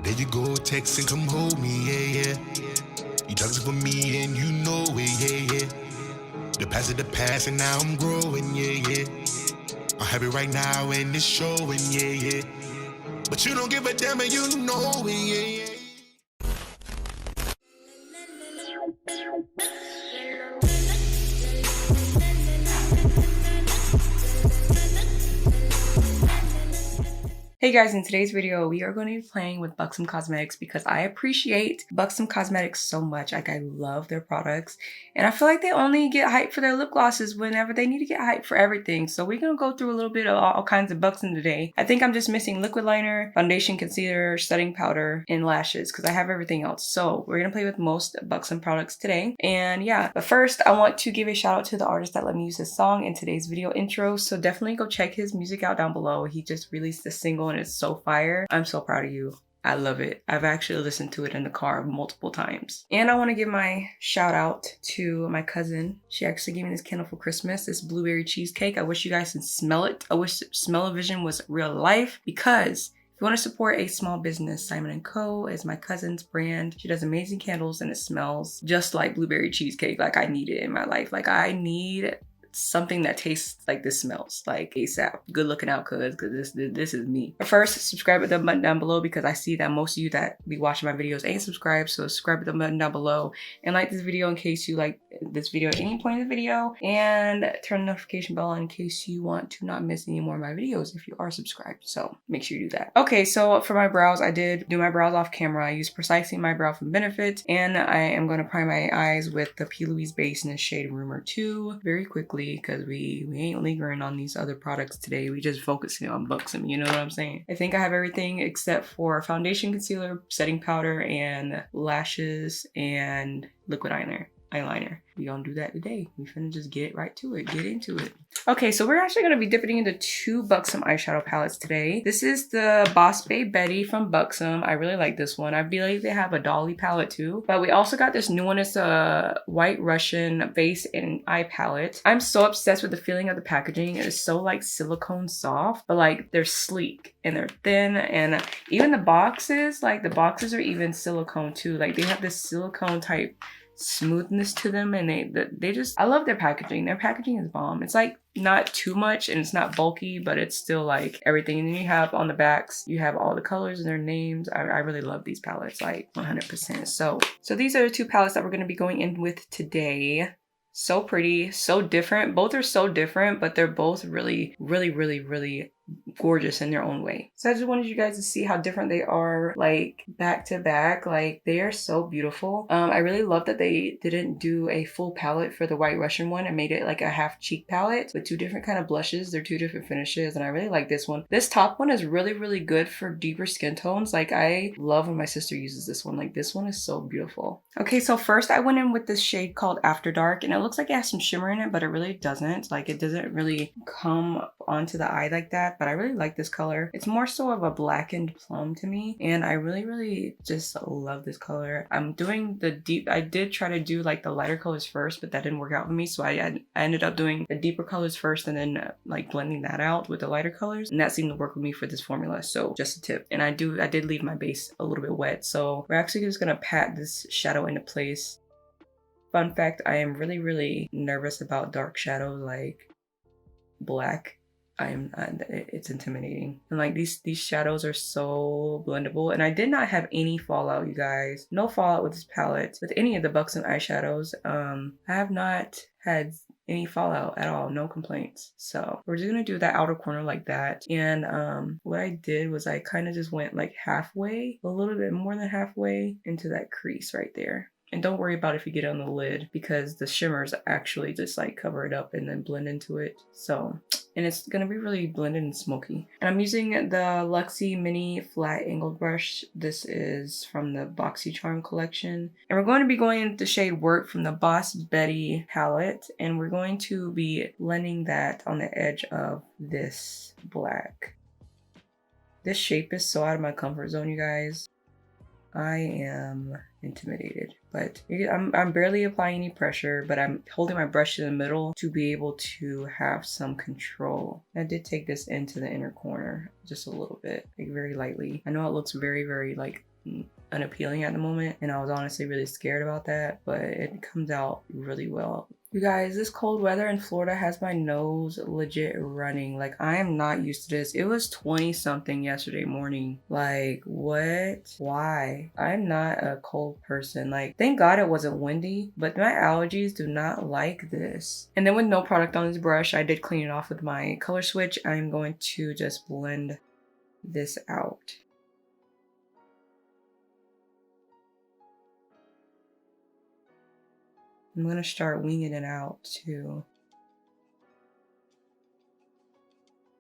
There you go, text and come hold me, yeah, yeah. You talking for me and you know it, yeah, yeah. The past is the past and now I'm growing, yeah, yeah. I'm happy right now and it's showing, yeah, yeah. But you don't give a damn and you know it, yeah, yeah. Hey guys, in today's video, we are going to be playing with Buxom Cosmetics because I appreciate Buxom Cosmetics so much. Like, I love their products. And I feel like they only get hyped for their lip glosses whenever they need to get hyped for everything. So we're going to go through a little bit of all kinds of Buxom today. I think I'm just missing liquid liner, foundation, concealer, setting powder, and lashes because I have everything else. So we're going to play with most Buxom products today. And yeah, but first I want to give a shout out to the artist that let me use his song in today's video intro. So definitely go check his music out down below. He just released a single and it's so fire. I'm so proud of you. I love it. I've actually listened to it in the car multiple times. And I want to give my shout out to my cousin. She actually gave me this candle for Christmas, this blueberry cheesecake. I wish you guys could smell it. I wish Smell-O-Vision was real life because if you want to support a small business, Simon & Co. is my cousin's brand. She does amazing candles and it smells just like blueberry cheesecake. Like I need it in my life. Like I need something that tastes like this smells like ASAP. Good looking out, cuz this is me. But first, subscribe with the button down below because I see that most of you that be watching my videos ain't subscribed. So subscribe with the button down below and like this video in case you like this video at any point in the video, and turn the notification bell in case you want to not miss any more of my videos if you are subscribed. So make sure you do that. Okay, so for my brows, I did do my brows off camera. I used Precisely My Brow from Benefit, and I am going to prime my eyes with the P. Louise base in the shade Rumor 2 very quickly because we ain't lingering on these other products today. We just focusing on Buxom, you know what I'm saying? I think I have everything except for foundation, concealer, setting powder, and lashes, and liquid eyeliner. We gonna do that today. We finna just get right to it, get into it. Okay, so we're actually gonna be dipping into two Buxom eyeshadow palettes today. This is the Boss Babe Betty from Buxom. I really like this one. I believe they have a Dolly palette too, but we also got this new one. It's a White Russian base and eye palette. I'm so obsessed with the feeling of the packaging. It is so like silicone soft, but like they're sleek and they're thin, and even the boxes, like the boxes are even silicone too. Like they have this silicone type smoothness to them, and they just, I love their packaging. Their packaging is bomb. It's like not too much and it's not bulky, but it's still like everything. And then you have on the backs, you have all the colors and their names. I really love these palettes, like 100%. So these are the two palettes that we're going to be going in with today. So pretty, so different. Both are so different, but they're both really gorgeous in their own way. So I just wanted you guys to see how different they are, like back to back. Like they are so beautiful. I really love that they didn't do a full palette for the White Russian one and made it like a half cheek palette with two different kind of blushes. They're two different finishes, and I really like this one. This top one is really good for deeper skin tones. Like I love when my sister uses this one. Like this one is so beautiful. Okay, so first I went in with this shade called After Dark, and it looks like it has some shimmer in it, but it really doesn't. Like it doesn't really come onto the eye like that, but I really like this color. It's more so of a blackened plum to me, and I really just love this color. I'm doing the deep, I did try to do like the lighter colors first, but that didn't work out for me, so I ended up doing the deeper colors first and then like blending that out with the lighter colors, and that seemed to work with me for this formula. So just a tip. And I did leave my base a little bit wet, so we're actually just gonna pat this shadow into place. Fun fact, I am really nervous about dark shadows like black. It's intimidating, and like these shadows are so blendable, and I did not have any fallout, you guys. No fallout with this palette, with any of the Buxom eyeshadows. I have not had any fallout at all, no complaints. So we're just gonna do that outer corner like that. And what I did was I kind of just went like halfway, a little bit more than halfway into that crease right there. And don't worry about if you get it on the lid, because the shimmers actually just like cover it up and then blend into it. So, and it's gonna be really blended and smoky. And I'm using the Luxie Mini Flat Angled Brush. This is from the BoxyCharm collection. And we're going to be going into the shade Work from the Boss Betty palette. And we're going to be blending that on the edge of this black. This shape is so out of my comfort zone, you guys. I am intimidated, but I'm barely applying any pressure, but I'm holding my brush in the middle to be able to have some control. I did take this into the inner corner just a little bit, like very lightly. I know it looks very like unappealing at the moment, and I was honestly really scared about that, but it comes out really well. You guys, this cold weather in Florida has my nose legit running. Like, I am not used to this. It was 20 something yesterday morning. Like, what? Why? I'm not a cold person. Like, thank God it wasn't windy, but my allergies do not like this. And then with no product on this brush, I did clean it off with my color switch. I'm going to just blend this out. I'm gonna start winging it out too.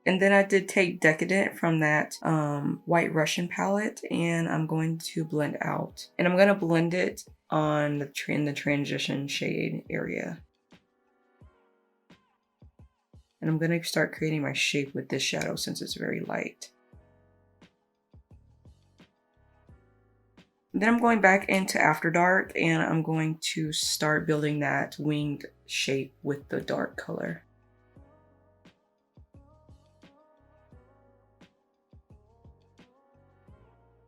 And then I did take Decadent from that White Russian palette, and I'm going to blend out. And I'm gonna blend it on the transition shade area. And I'm gonna start creating my shape with this shadow since it's very light. Then I'm going back into After Dark, and I'm going to start building that winged shape with the dark color.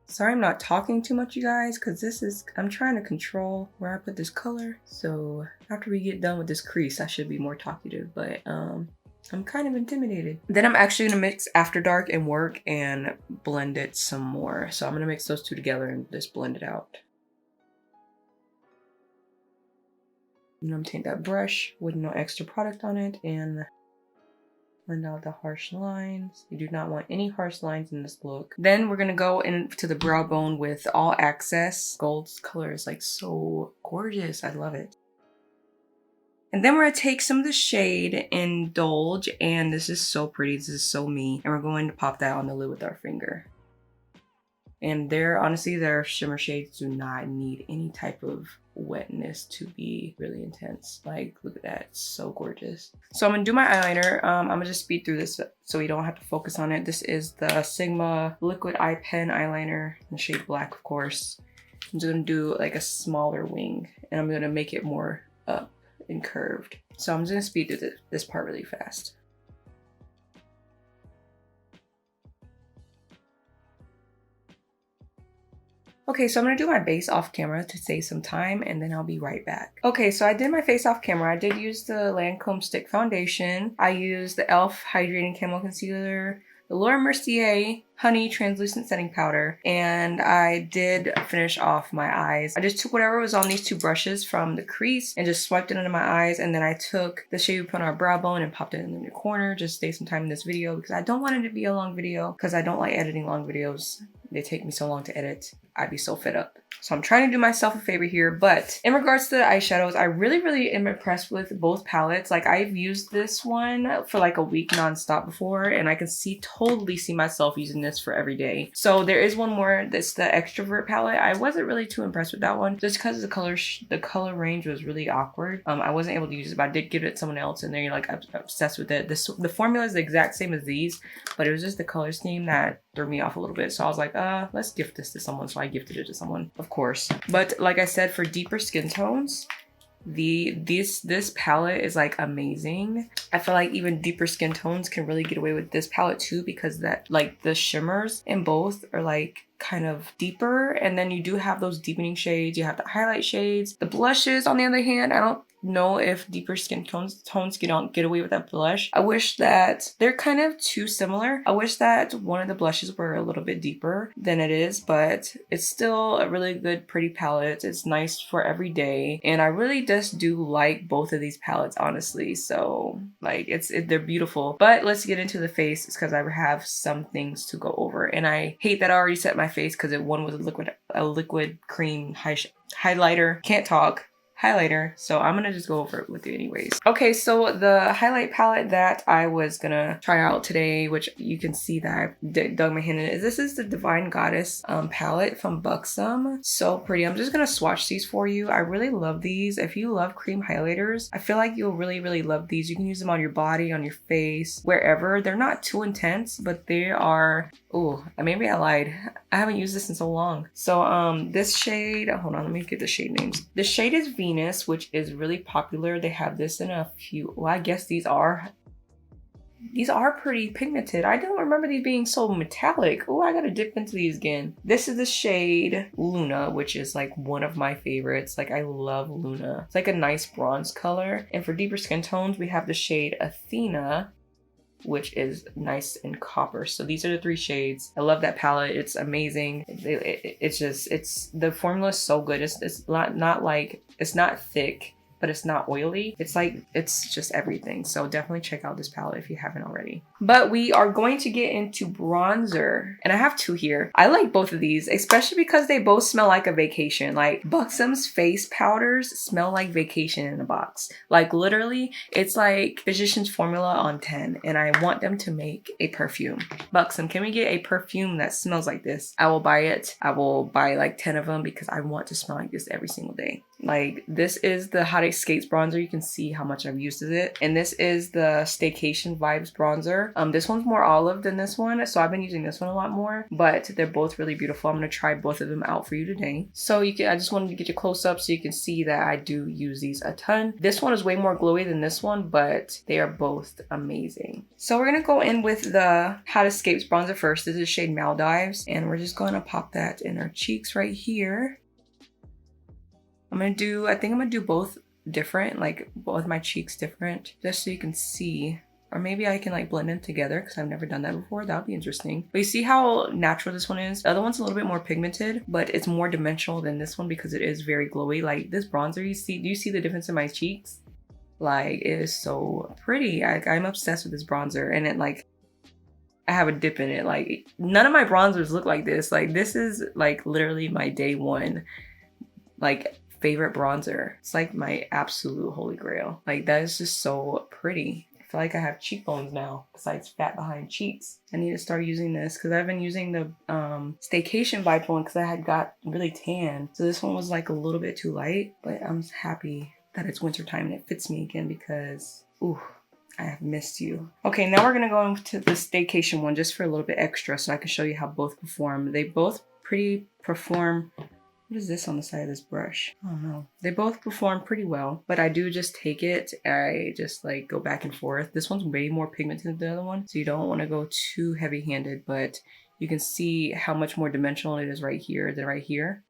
Sorry I'm not talking too much, you guys, because I'm trying to control where I put this color. So after we get done with this crease, I should be more talkative, but I'm kind of intimidated. Then I'm actually gonna mix After Dark and Work and blend it some more. So I'm gonna mix those two together and just blend it out. I'm gonna take that brush with no extra product on it and blend out the harsh lines. You do not want any harsh lines in this look. Then we're gonna go into the brow bone with All Access. Gold's color is like so gorgeous. I love it. And then we're gonna take some of the shade Indulge, and this is so pretty, this is so me. And we're going to pop that on the lid with our finger. And honestly, their shimmer shades do not need any type of wetness to be really intense. Like, look at that, it's so gorgeous. So I'm gonna do my eyeliner. I'm gonna just speed through this so we don't have to focus on it. This is the Sigma Liquid Eye Pen eyeliner in the shade Black, of course. I'm just gonna do like a smaller wing, and I'm gonna make it more up and curved. So I'm just gonna speed through this part really fast. Okay, so I'm gonna do my base off camera to save some time, and then I'll be right back. Okay, so I did my face off camera. I did use the Lancome Stick Foundation. I used the e.l.f. Hydrating Camo Concealer, the Laura Mercier Honey Translucent Setting Powder, and I did finish off my eyes. I just took whatever was on these two brushes from the crease and just swiped it under my eyes, and then I took the shade we put on our brow bone and popped it in the corner. Just save some time in this video because I don't want it to be a long video because I don't like editing long videos. They take me so long to edit. I'd be so fed up. So I'm trying to do myself a favor here, but in regards to the eyeshadows, I really am impressed with both palettes. Like, I've used this one for like a week nonstop before, and I can totally see myself using this for every day. So there is one more, that's the Extrovert palette. I wasn't really too impressed with that one just because the color range was really awkward. I wasn't able to use it, but I did give it to someone else, and they're like obsessed with it. The formula is the exact same as these, but it was just the color scheme that threw me off a little bit. So I was like, let's gift this to someone. So I gifted it to someone, of course. But like I said, for deeper skin tones, this palette is like amazing. I feel like even deeper skin tones can really get away with this palette too, because that, like, the shimmers in both are like kind of deeper, and then you do have those deepening shades, you have the highlight shades. The blushes, on the other hand, I don't know if deeper skin tones get away with that blush. I wish that they're kind of too similar. I wish that one of the blushes were a little bit deeper than it is, but it's still a really good, pretty palette. It's nice for every day, and I really just do like both of these palettes, honestly. So like, they're beautiful. But let's get into the face, because I have some things to go over, and I hate that I already set my face because one was a liquid cream highlighter. Can't talk. Highlighter, so I'm gonna just go over it with you anyways. Okay, so the highlight palette that I was gonna try out today, which you can see that I dug my hand in, this is the Divine Goddess palette from Buxom. So pretty. I'm just gonna swatch these for you. I really love these. If you love cream highlighters, I feel like you'll really love these. You can use them on your body, on your face, wherever. They're not too intense, but they are, oh, maybe I lied. I haven't used this in so long. So this shade, hold on, let me get the shade names. The shade is Venus, which is really popular. They have this in a few, well, I guess these are These are pretty pigmented. I don't remember these being so metallic. Oh, I gotta dip into these again. This is the shade Luna, which is like one of my favorites. Like I love Luna. It's like a nice bronze color. And for deeper skin tones, we have the shade Athena, which is nice and copper. So these are the 3 shades. I love that palette. It's amazing. It's just, the formula is so good. It's not like, it's not thick, but it's not oily. It's like, it's just everything. So definitely check out this palette if you haven't already. But we are going to get into bronzer. And I have 2 here. I like both of these, especially because they both smell like a vacation. Like Buxom's face powders smell like vacation in a box. Like literally, it's like Physicians Formula on 10. And I want them to make a perfume. Buxom, can we get a perfume that smells like this? I will buy it. I will buy like 10 of them because I want to smell like this every single day. Like this is the Hot Escapes bronzer. You can see how much I've used of it. And this is the Staycation Vibes bronzer. This one's more olive than this one, so I've been using this one a lot more, but they're both really beautiful. I'm gonna try both of them out for you today. So I just wanted to get you close up so you can see that I do use these a ton. This one is way more glowy than this one, but they are both amazing. So we're gonna go in with the Hot Escapes bronzer first. This is shade Maldives, and we're just gonna pop that in our cheeks right here. I think I'm gonna do both different, like both my cheeks different, just so you can see. Or maybe I can like blend them together because I've never done that before. That would be interesting. But you see how natural this one is? The other one's a little bit more pigmented, but it's more dimensional than this one because it is very glowy. Like this bronzer, do you see the difference in my cheeks? Like it is so pretty. I'm obsessed with this bronzer, and it like, I have a dip in it. Like none of my bronzers look like this. Like this is like literally my day one, like favorite bronzer. It's like my absolute holy grail. Like that is just so pretty. I feel like I have cheekbones now besides fat behind cheeks. I need to start using this because I've been using the Staycation Vibe one because I had got really tan. So this one was like a little bit too light, but I'm happy that it's winter time and it fits me again because, ooh, I have missed you. Okay, now we're gonna go into the Staycation one just for a little bit extra so I can show you how both perform. They both perform. What is this on the side of this brush? Oh no. They both perform pretty well, but I do just take it. I just like go back and forth. This one's way more pigmented than the other one, so you don't want to go too heavy-handed, but you can see how much more dimensional it is right here than right here.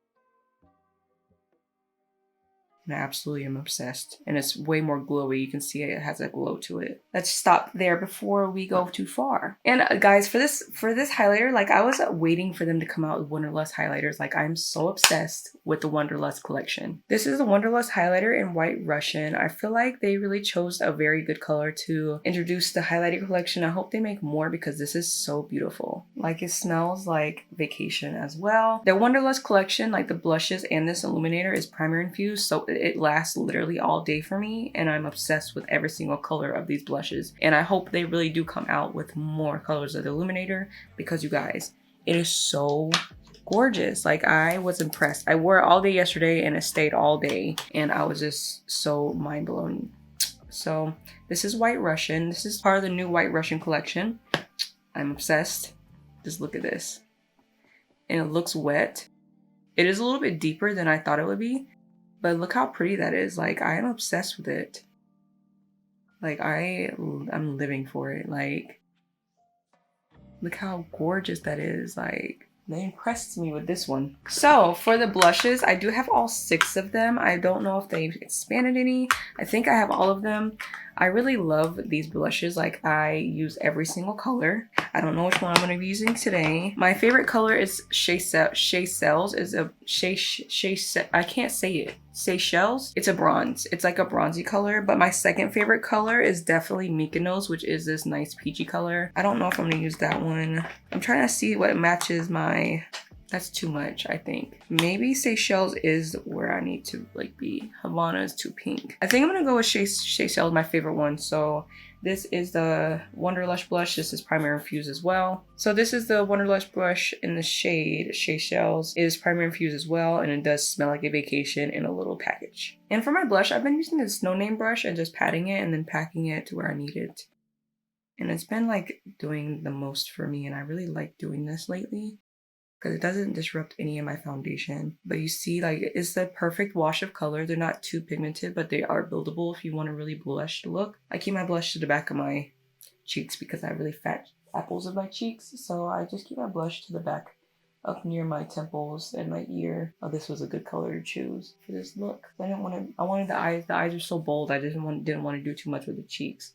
And I absolutely am obsessed. And it's way more glowy. You can see it has a glow to it. Let's stop there before we go too far. And guys, for this highlighter, like I was waiting for them to come out with Wonderlust highlighters. Like I'm so obsessed with the Wonderlust collection. This is the Wonderlust highlighter in White Russian. I feel like they really chose a very good color to introduce the highlighter collection. I hope they make more because this is so beautiful. Like it smells like vacation as well. The Wonderlust collection, like the blushes and this illuminator is primer infused, so it lasts literally all day for me, and I'm obsessed with every single color of these blushes. And I hope they really do come out with more colors of the illuminator because you guys, it is so gorgeous. Like I was impressed. I wore it all day yesterday and it stayed all day, and I was just so mind blown. So this is White Russian. This is part of the new White Russian collection. I'm obsessed. Just look at this. And it looks wet. It is a little bit deeper than I thought it would be, but look how pretty that is. Like I am obsessed with it. Like I'm living for it. Like look how gorgeous that is. Like they impressed me with this one. So for the blushes, I do have all 6 of them. I don't know if they've expanded any. I think I have all of them. I really love these blushes. Like I use every single color. I don't know which one I'm going to be using today. My favorite color is Seychelles. Is a I can't say it. Seychelles. It's a bronze. It's like a bronzy color. But my second favorite color is definitely Mykonos, which is this nice peachy color. I don't know if I'm going to use that one. I'm trying to see what matches my... That's too much, I think. Maybe Seychelles is where I need to like be. Havana is too pink. I think I'm gonna go with Seychelles, my favorite one. So this is the Wonderlush blush. This is primer infused as well. So this is the Wonderlush brush in the shade Seychelles. It is primer infused as well, and it does smell like a vacation in a little package. And for my blush, I've been using this No Name brush and just patting it and then packing it to where I need it. And it's been like doing the most for me, and I really like doing this lately, because it doesn't disrupt any of my foundation. But you see, like, it's the perfect wash of color. They're not too pigmented, but they are buildable if you want a really blush look. I keep my blush to the back of my cheeks because I have really fat apples in my cheeks. So I just keep my blush to the back up near my temples and my ear. Oh, this was a good color to choose for this look. I wanted the eyes. The eyes are so bold. I didn't want to do too much with the cheeks.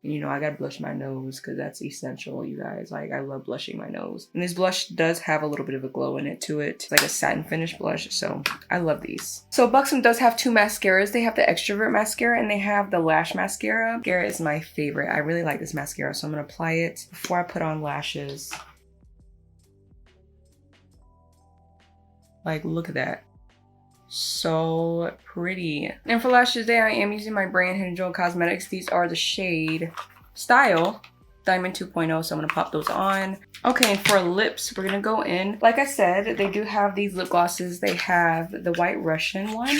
And, you know, I gotta blush my nose because that's essential, you guys. Like, I love blushing my nose. And this blush does have a little bit of a glow in it to it. It's like a satin finish blush, so I love these. So Buxom does have 2 mascaras. They have the Extrovert mascara and they have the Lash mascara. Mascara is my favorite. I really like this mascara, so I'm gonna apply it before I put on lashes. Like, look at that. So pretty. And for lashes today, I am using my brand Hidden Jewel Cosmetics. These are the shade Style Diamond 2.0, so I'm gonna pop those on. Okay, and for lips, we're gonna go in. Like I said, they do have these lip glosses. They have the White Russian one,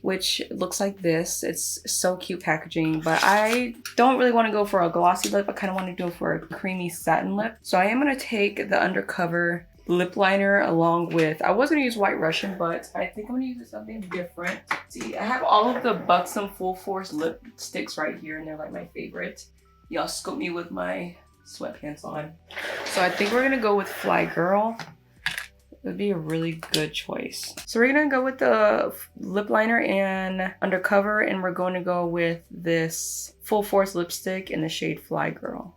which looks like this. It's so cute packaging, but I don't really want to go for a glossy lip. I kind of want to go for a creamy satin lip. So I am gonna take the Undercover lip liner along with, I was gonna use White Russian, but I think I'm gonna use something different. See, I have all of the Buxom Full Force lipsticks right here, and they're like my favorite. Y'all scoop me with my sweatpants on. So I think we're gonna go with Fly Girl. It would be a really good choice. So we're gonna go with the lip liner and Undercover, and we're going to go with this Full Force lipstick in the shade Fly Girl.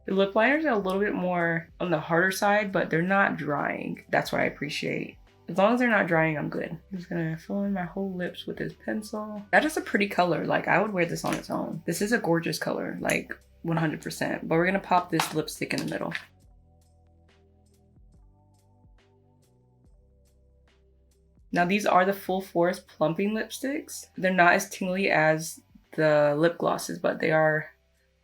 The lip liners are a little bit more on the harder side, but they're not drying. That's what I appreciate. As long as they're not drying, I'm good. I'm just gonna fill in my whole lips with this pencil. That is a pretty color. Like, I would wear this on its own. This is a gorgeous color, like 100%. But we're gonna pop this lipstick in the middle. Now these are the Full Force plumping lipsticks. They're not as tingly as the lip glosses, but they are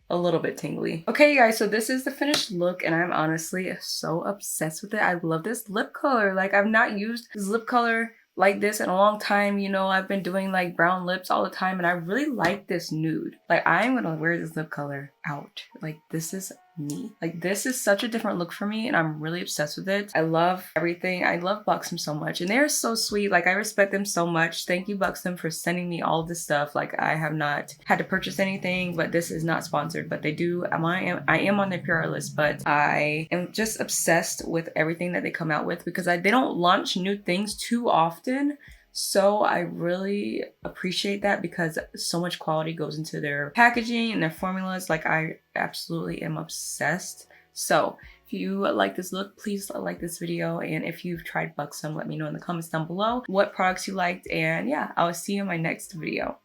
a little bit tingly. Okay, you guys, so this is the finished look, and I'm honestly so obsessed with it. I love this lip color. Like, I've not used this lip color like this in a long time. You know, I've been doing like brown lips all the time, and I really like this nude. Like, I'm gonna wear this lip color out. Like, this is me. Like, this is such a different look for me, and I'm really obsessed with it. I love everything. I love Buxom so much, and they're so sweet. Like, I respect them so much. Thank you, Buxom, for sending me all of this stuff. Like, I have not had to purchase anything, but this is not sponsored, but they do. I am on their PR list, but I am just obsessed with everything that they come out with because they don't launch new things too often. So I really appreciate that because so much quality goes into their packaging and their formulas. Like, I absolutely am obsessed. So if you like this look, please like this video. And if you've tried Buxom, let me know in the comments down below what products you liked. And yeah, I'll see you in my next video.